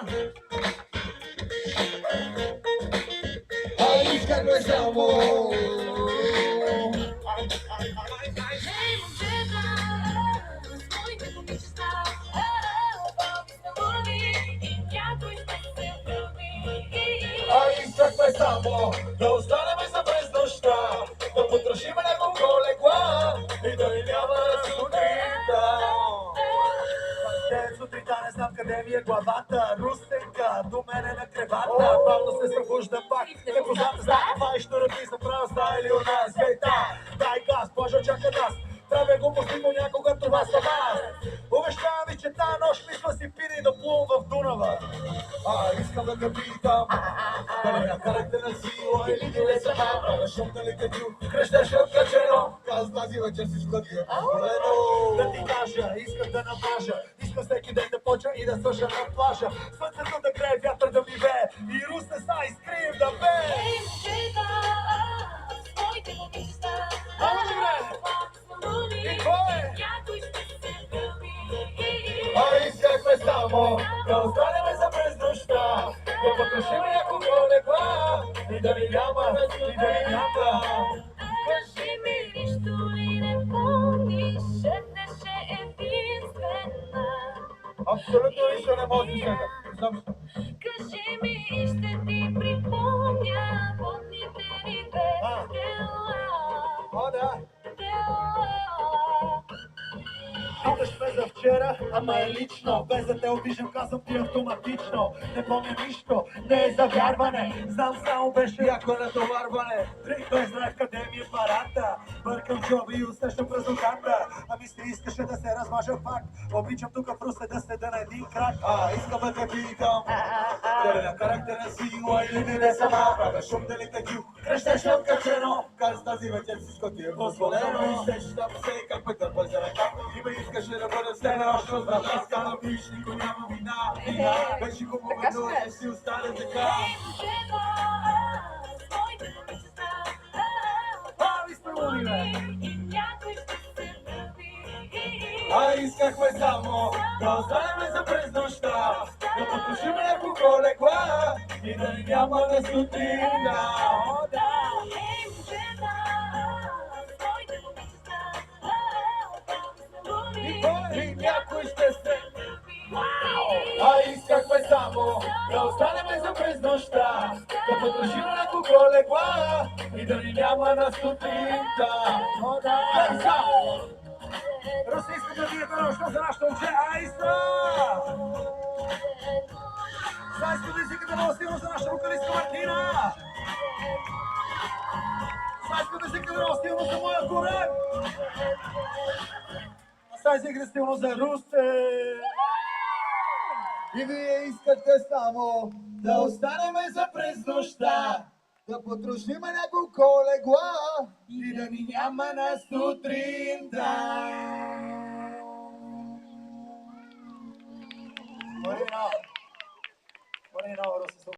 A isca que estamos. A isca que estamos. Dostaneme se brez došta. Da potrošimo neku kolegua. I da vidimo da su trita. Те сутринта не знам къде ми е главата. Рустенка, до мене на кревата. Бавно се събужда пак. Непозната става и щурави за права стая или у нас. Гейта, дай газ, плажа чака нас. Правя глупости понякога, това съм аз. Обещавам ви, че тая нощ мисля си пири да плувам в Дунава. Искам да те питам, дали ме карате на сила или ти не сама. Правя шум дали те чух, крещеше откачено. Аз тази вечер си складия полено. Да ти кажа, искам да намажа. Искам всеки ден да почва и да слъша на плажа. Слънцето да грее, вятър да ми вее. И Русе са искрим да бее. Ама добре! И кой е? Искахме само да останеме за през нощта. Да потрошим някого легла. И да ни няма, и да ни няма. Кажи ми нищо ли не помниш, шепнеше единствена. Абсолютно нищо не може да се. Кажи ми и ще ти припомня водните ни дела. О, да. Дела. Питаш ме за вчера, ама е лично. Без да те обиждам, казвам ти автоматично. Не помня нищо, не е за вярване. Знам само беше яко натоварване. Дрик той знае къде ми е парата. Бъркам джоби и усещам празнотата. Ами си искаше да се размажа пак. Обичам тук в Русе да седа на един крак. Искам да те питам, дали на характера сила или ти не сама. Правя шум дали те чух, крещеше откачено. Каз тази вечер всичко ти е позволено. И сещам се как ме търпа за ръка. И ме искаше да бъда с тебе още от братаска. Но виж, никой няма вина. Беше хубаво, но не си остане така. Ви сме луди, бе! Искахме само да останеме за през нощта. Да потрошим някого легла. И да ни няма на сутринта. И някой ще се... Искахме само да останеме за през нощта. Да потрошим някого легла. И да ни няма на сутринта. Русе, искам да видите нощно за нашето момче Аиста! Сега искам да извикате много силно за нашата вокалистка Мартина! Сега искам да извикате много силно за моя Корен! А сега извикате силно за Русе! И вие искате само да останеме за през нощта. Да потрошиме няколко легла и да ни няма на сутринта. Марина, Русе,